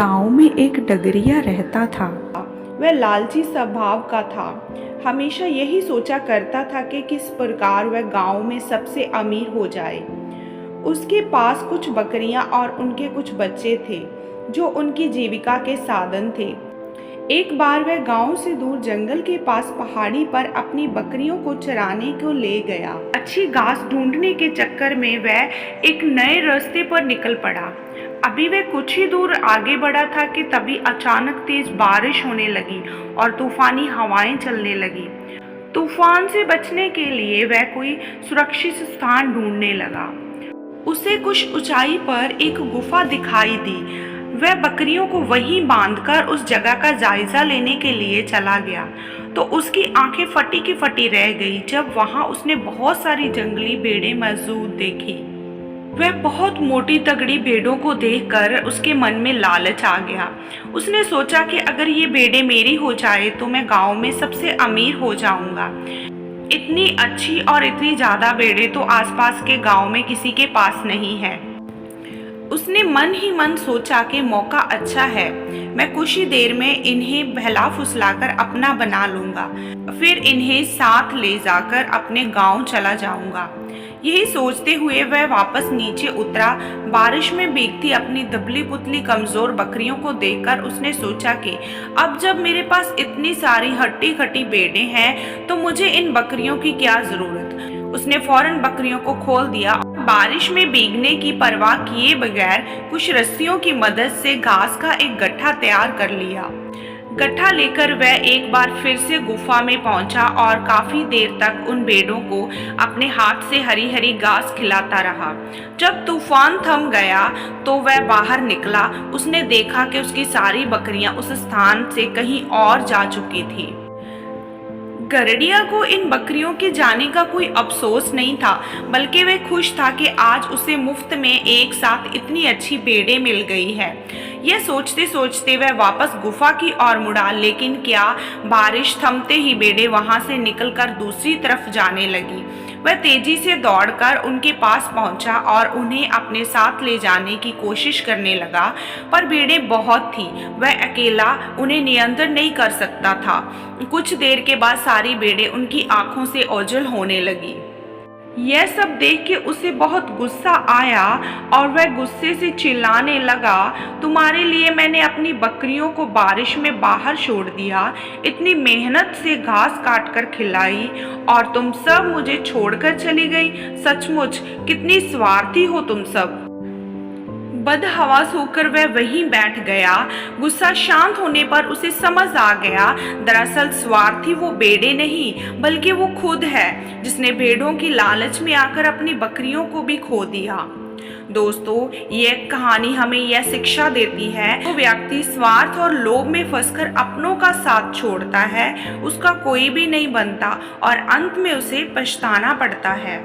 गांव में एक डगरिया रहता था। वह लालची स्वभाव का था। हमेशा यही सोचा करता था कि किस प्रकार वह गांव में सबसे अमीर हो जाए। उसके पास कुछ बकरियां और उनके कुछ बच्चे थे जो उनकी जीविका के साधन थे। एक बार वह गांव से दूर जंगल के पास पहाड़ी पर अपनी बकरियों को चराने को ले गया। अच्छी घास ढूंढने के चक्कर में वह एक नए रास्ते पर निकल पड़ा। अभी वह कुछ ही दूर आगे बढ़ा था कि तभी अचानक तेज बारिश होने लगी और तूफानी हवाएं चलने लगी। तूफान से बचने के लिए वह कोई सुरक्षित स्थान ढूंढने लगा। उसे कुछ ऊंचाई पर एक गुफा दिखाई दी। वह बकरियों को वहीं बांधकर उस जगह का जायजा लेने के लिए चला गया तो उसकी आंखें फटी की फटी रह गई जब वहां उसने बहुत सारी जंगली भेड़ें मौजूद देखी। वह बहुत मोटी तगड़ी भेड़ों को देखकर उसके मन में लालच आ गया। उसने सोचा कि अगर ये भेड़ें मेरी हो जाए तो मैं गांव में सबसे अमीर हो जाऊंगा। इतनी अच्छी और इतनी ज्यादा भेड़ें तो आसपास के गांव में किसी के पास नहीं है। उसने मन ही मन सोचा कि मौका अच्छा है, मैं कुछ ही देर में इन्हें बहला फुसलाकर अपना बना लूंगा, फिर इन्हें साथ ले जाकर अपने गांव चला जाऊंगा। यही सोचते हुए वह वापस नीचे उतरा। बारिश में भीगती अपनी दुबली पुतली कमजोर बकरियों को देखकर उसने सोचा कि अब जब मेरे पास इतनी सारी हट्टी खट्टी भेड़ें हैं तो मुझे इन बकरियों की क्या जरूरत। उसने फौरन बकरियों को खोल दिया और बारिश में भीगने की परवाह किए बगैर कुछ रस्सियों की मदद से घास का एक गट्ठा तैयार कर लिया। गट्ठा लेकर वह एक बार फिर से गुफा में पहुंचा और काफी देर तक उन भेड़ों को अपने हाथ से हरी हरी घास खिलाता रहा। जब तूफान थम गया तो वह बाहर निकला। उसने देखा कि उसकी सारी बकरियां उस स्थान से कहीं और जा चुकी थी। गरड़िया को इन बकरियों के जाने का कोई अफसोस नहीं था, बल्कि वह खुश था कि आज उसे मुफ्त में एक साथ इतनी अच्छी भेड़ें मिल गई है। यह सोचते सोचते वह वापस गुफा की ओर मुड़ा, लेकिन क्या बारिश थमते ही भेड़ें वहां से निकलकर दूसरी तरफ जाने लगी। वह तेजी से दौड़कर उनके पास पहुंचा और उन्हें अपने साथ ले जाने की कोशिश करने लगा, पर भेड़ें बहुत थीं। वह अकेला उन्हें नियंत्रण नहीं कर सकता था। कुछ देर के बाद सारी भेड़ें उनकी आंखों से ओझल होने लगी। यह सब देख के उसे बहुत गुस्सा आया और वह गुस्से से चिल्लाने लगा, तुम्हारे लिए मैंने अपनी बकरियों को बारिश में बाहर छोड़ दिया, इतनी मेहनत से घास काट कर खिलाई और तुम सब मुझे छोड़कर चली गई। सचमुच कितनी स्वार्थी हो तुम सब। बदहवास होकर वह वहीं बैठ गया। गुस्सा शांत होने पर उसे समझ आ गया, दरअसल स्वार्थी वो भेड़ें नहीं बल्कि वो खुद है जिसने भेड़ों की लालच में आकर अपनी बकरियों को भी खो दिया। दोस्तों, यह कहानी हमें यह शिक्षा देती है, वो व्यक्ति स्वार्थ और लोभ में फंसकर अपनों का साथ छोड़ता है, उसका कोई भी नहीं बनता और अंत में उसे पछताना पड़ता है।